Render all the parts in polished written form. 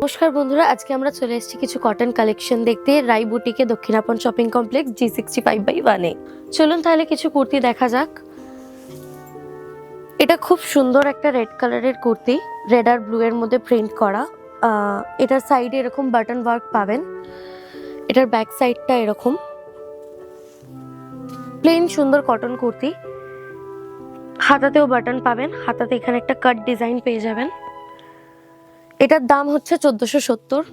নমস্কার বন্ধুরা, আজকে আমরা চলে এসেছি কিছু কটন কালেকশন দেখতে রাই বুটিকে দক্ষিণাপন শপিং কমপ্লেক্স G65/1 চলুন তাহলে কিছু কুর্তি দেখা যাক। এটা খুব সুন্দর একটা রেড কালারের কুর্তি, রেড আর ব্লু এর মধ্যে প্রিন্ট করা। এটার সাইডে এরকম বাটন ওয়ার্ক পাবেন। এটার ব্যাক সাইডটা এরকম প্লেন সুন্দর কটন কুর্তি, হাতাতেও বাটন পাবেন, হাতাতে এখানে একটা কাট ডিজাইন পেয়ে যাবেন। এটার দাম হচ্ছে 1470।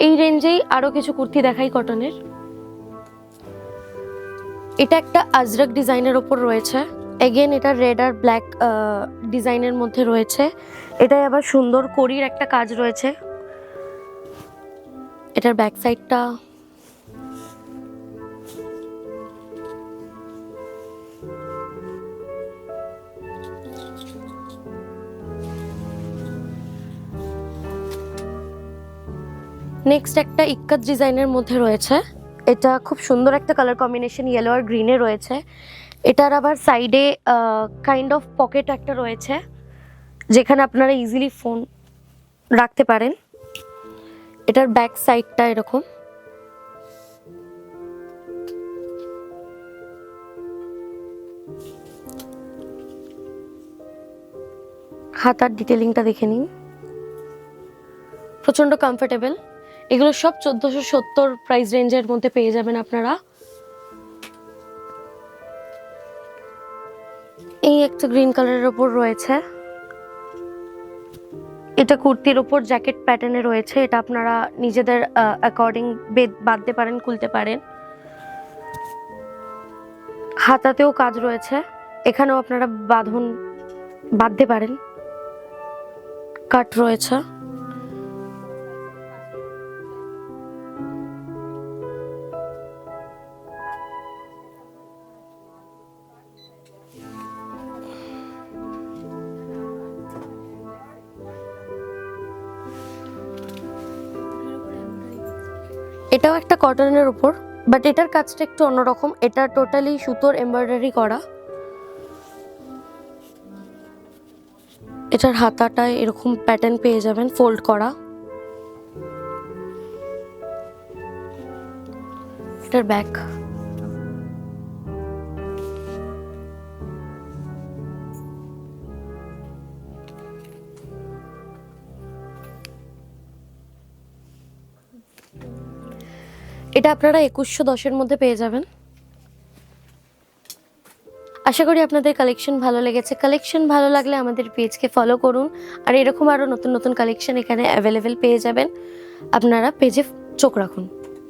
এই রেঞ্জেই আরো কিছু কুর্তি দেখাই কটনের। এটা একটা আজরক ডিজাইনের ওপর রয়েছে, এগেন এটা রেড আর ব্ল্যাক ডিজাইনের মধ্যে রয়েছে। এটাই আবার সুন্দর কড়ির একটা কাজ রয়েছে। এটার ব্যাক সাইডটা নেক্সট একটা ইক্কাত ডিজাইনের মধ্যে রয়েছে। এটা খুব সুন্দর একটা কালার কম্বিনেশন, ইয়েলো আর গ্রিনে রয়েছে। এটার আবার সাইডে কাইন্ড অফ পকেট একটা রয়েছে, যেখানে আপনারা ইজিলি ফোন রাখতে পারেন। এটার ব্যাক সাইডটা এরকম, হাতার ডিটেলিংটা দেখে নিন, প্রচন্ড কমফোর্টেবল। এগুলো সব 1470 প্রাইস রেঞ্জের মধ্যে পেয়ে যাবেন আপনারা। এই একটা গ্রিন কালারের ওপর রয়েছে, এটা কুর্তির ওপর জ্যাকেট প্যাটার্নে রয়েছে। এটা আপনারা নিজেদের অ্যাকর্ডিং বাঁধতে পারেন, খুলতে পারেন। হাতাতেও কাজ রয়েছে, এখানেও আপনারা বাঁধতে পারেন, কাট রয়েছে। এটাও একটা কটনের উপর, বাট এটার কাজটা একটু অন্যরকম। এটা টোটালি সুতোর এমব্রয়ডারি করা। এটার হাতাটায় এরকম প্যাটার্ন পেয়ে যাবেন, ফোল্ড করা। এটার ব্যাক, এটা আপনারা 2110-এর মধ্যে পেয়ে যাবেন। আশা করি আপনাদের কালেকশন ভালো লেগেছে। কালেকশন ভালো লাগলে আমাদের পেজকে ফলো করুন, আর এরকম আরো নতুন নতুন কালেকশন এখানে অ্যাভেলেবেল পেয়ে যাবেন। আপনারা পেজে চোখ রাখুন।